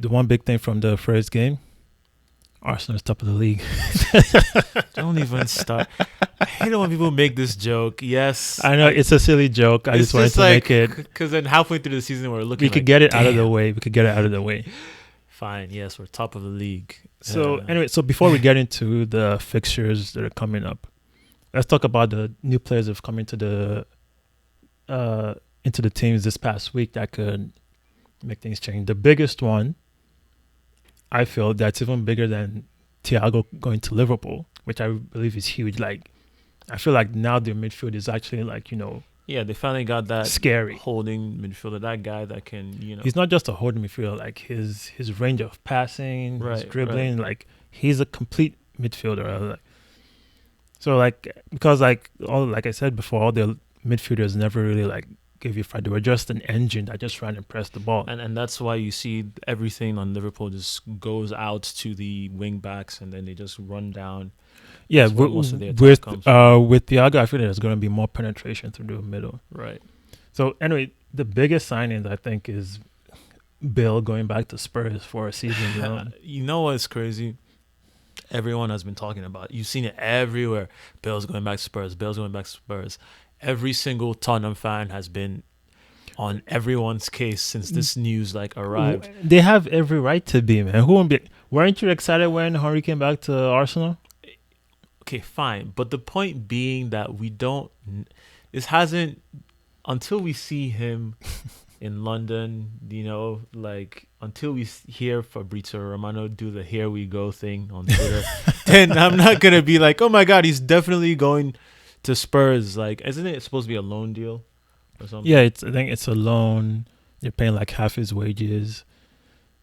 the one big thing from the first game, Arsenal's top of the league. Don't even start. I hate it when people make this joke. Yes, I know it's a silly joke. I just wanted to make it because then halfway through the season we're looking. We could get it out of the way. We could get it out of the way. Fine. Yes, we're top of the league. So anyway, so before we get into the fixtures that are coming up, let's talk about the new players that have come into the teams this past week that could make things change. The biggest one, I feel, that's even bigger than Thiago going to Liverpool, which I believe is huge. Like, I feel like now their midfield is actually like, yeah, they finally got that scary holding midfielder, that guy that can, He's not just a holding midfielder. Like his range of passing, his dribbling, like he's a complete midfielder. So like because like I said before, all the midfielders never really like gave you fight. They were just an engine that just ran and pressed the ball. And that's why you see everything on Liverpool just goes out to the wing backs and then they just run down. Yeah, with Thiago, I feel there's going to be more penetration through the middle. Right. So anyway, the biggest signing I think is Bill going back to Spurs for a season. You know what's crazy? Everyone has been talking about it. You've seen it everywhere. Bill's going back to Spurs. Bill's going back to Spurs. Every single Tottenham fan has been on everyone's case since this news arrived. They have every right to be, man. Who won't be? Weren't you excited when Henry came back to Arsenal? Okay, fine. But the point being that this hasn't, until we see him in London, until we hear Fabrizio Romano do the "here we go" thing on Twitter, then I'm not going to be like, oh my God, he's definitely going to Spurs. Like, isn't it supposed to be a loan deal or something? Yeah, I think it's a loan. You're paying like half his wages.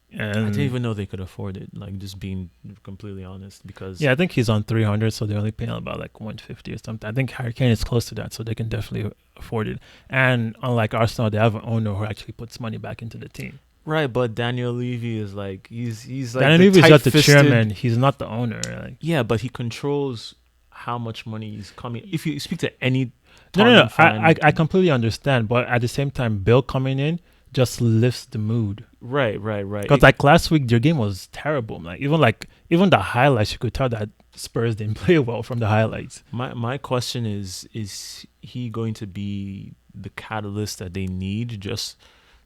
And I didn't even know they could afford it, like just being completely honest, because I think he's on 300, so they're only paying about like 150 or something. I think Harry Kane is close to that, so they can definitely afford it. And unlike Arsenal, they have an owner who actually puts money back into the team. Right, but Daniel Levy is like he's like Daniel Levy is just the chairman. He's not the owner. Like. Yeah, but he controls how much money is coming. If you speak to any no, I completely understand, but at the same time, Bill coming in just lifts the mood. Right. Because like last week, their game was terrible. Even the highlights, you could tell that Spurs didn't play well from the highlights. My question is he going to be the catalyst that they need? Just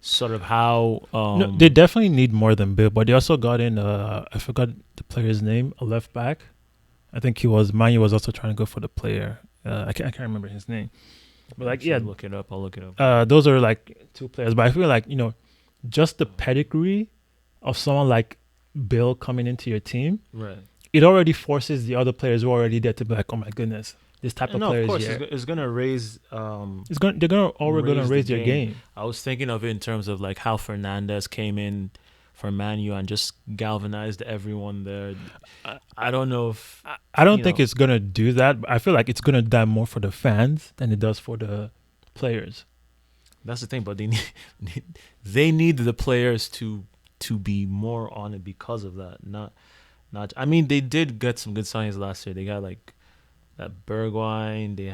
sort of how... No, they definitely need more than Bill, but they also got in, I forgot the player's name, a left back. I think Manu was also trying to go for the player. I can't remember his name. But I'll look it up. Those are like two players. But I feel like, just the pedigree of someone like Bill coming into your team, right? It already forces the other players who are already there to be like, oh my goodness, this type of players. Of course, here. It's gonna raise. They're gonna raise their game. I was thinking of it in terms of like how Fernandes came in for Man U and just galvanized everyone there. I don't know if I don't think it's gonna do that. But I feel like it's gonna do that more for the fans than it does for the players. That's the thing, but they need the players to be more on it because of that. Not. I mean, they did get some good signings last year. They got like that Bergwijn. They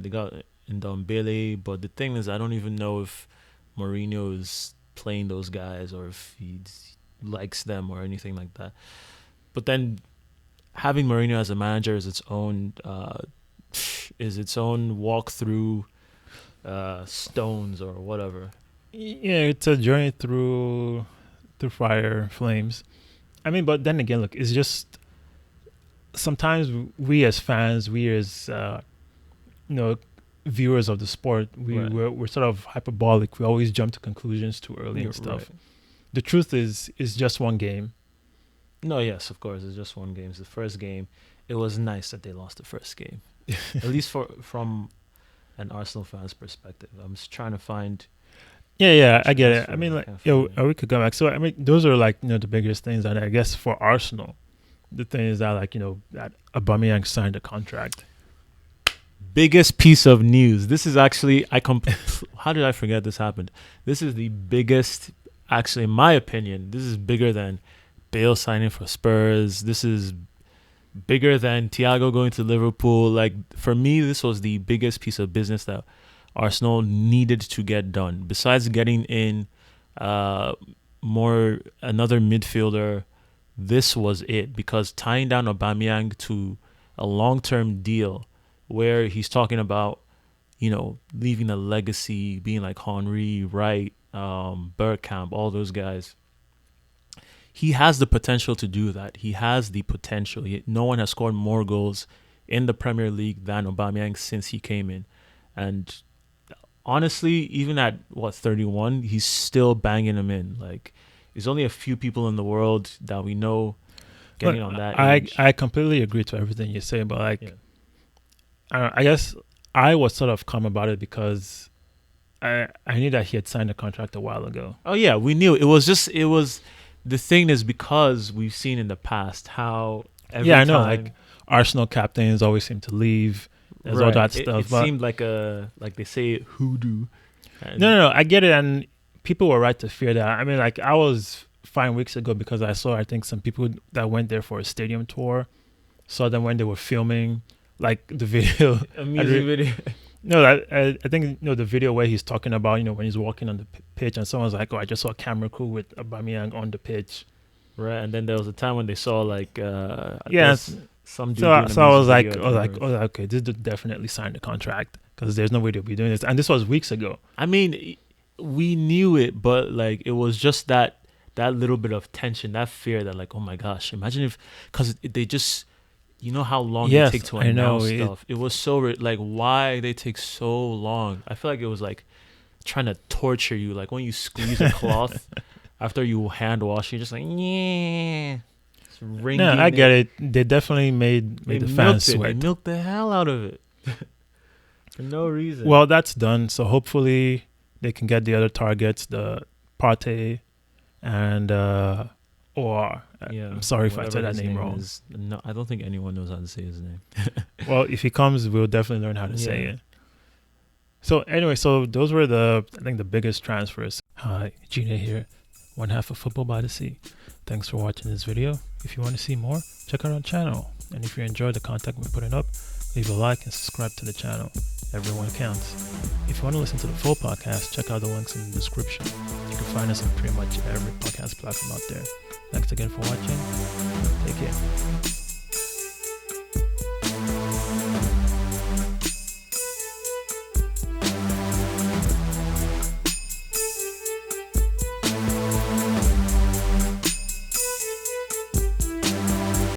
got Ndombele. But the thing is, I don't even know if Mourinho is playing those guys or if he likes them or anything like that. But then having Mourinho as a manager is its own walk through stones or whatever. Yeah, it's a journey through fire, flames. I mean, but then again, look, it's just sometimes we as fans, we as viewers of the sport, we're sort of hyperbolic. We always jump to conclusions too early and stuff. Right. The truth is, it's just one game. No, yes, of course, it's just one game. It's the first game. It was nice that they lost the first game, at least from an Arsenal fan's perspective. I'm just trying to find. Yeah, I get it. I mean, like, we could go back. So, I mean, those are like, the biggest things. And I guess for Arsenal, the thing is that, like, that Aubameyang signed a contract. Biggest piece of news. This is actually, how did I forget this happened? This is the biggest, actually, in my opinion, this is bigger than Bale signing for Spurs. This is bigger than Thiago going to Liverpool. Like, for me, this was the biggest piece of business that Arsenal needed to get done. Besides getting in another midfielder, this was it, because tying down Aubameyang to a long-term deal where he's talking about, leaving a legacy, being like Henry, Wright, Bergkamp, all those guys. He has the potential to do that. He has the potential. No one has scored more goals in the Premier League than Aubameyang since he came in. And honestly, even at 31, he's still banging them in. Like, there's only a few people in the world that we know getting on that age. I completely agree to everything you say, but I guess I was sort of calm about it because I knew that he had signed a contract a while ago. Oh yeah, we knew. The thing is, because we've seen in the past how every time, like Arsenal captains always seem to leave. There's all that stuff. It seemed like they say hoodoo. No, I get it, and people were right to fear that. I mean, like, I was fine weeks ago because I saw, I think, some people that went there for a stadium tour, saw them when they were filming, like, the video. A music video. No, I think, the video where he's talking about, when he's walking on the pitch and someone's like, oh, I just saw a camera crew with Aubameyang on the pitch. Right, and then there was a time when they saw, like, some dude. So I was like, okay, this dude definitely signed the contract because there's no way they'll be doing this. And this was weeks ago. I mean, we knew it, but, like, it was just that little bit of tension, that fear that, like, oh my gosh, imagine if, because they just, how long they take to announce stuff. It was so, like, why they take so long? I feel like it was, like, trying to torture you. Like, when you squeeze a cloth after you hand wash, you're just like, yeah. No, I get it. They definitely made the fans sweat. They milked the hell out of it for no reason. Well, that's done. So hopefully they can get the other targets, the Partey and I'm sorry if I said that name wrong. No, I don't think anyone knows how to say his name. Well, if he comes, we'll definitely learn how to say it. So anyway, those were the biggest transfers. Hi, Gina here, one half of Football by the Sea. Thanks for watching this video. If you want to see more, check out our channel. And if you enjoyed the content we're putting up, leave a like and subscribe to the channel. Everyone counts. If you want to listen to the full podcast, check out the links in the description. You can find us on pretty much every podcast platform out there. Thanks again for watching. Take care.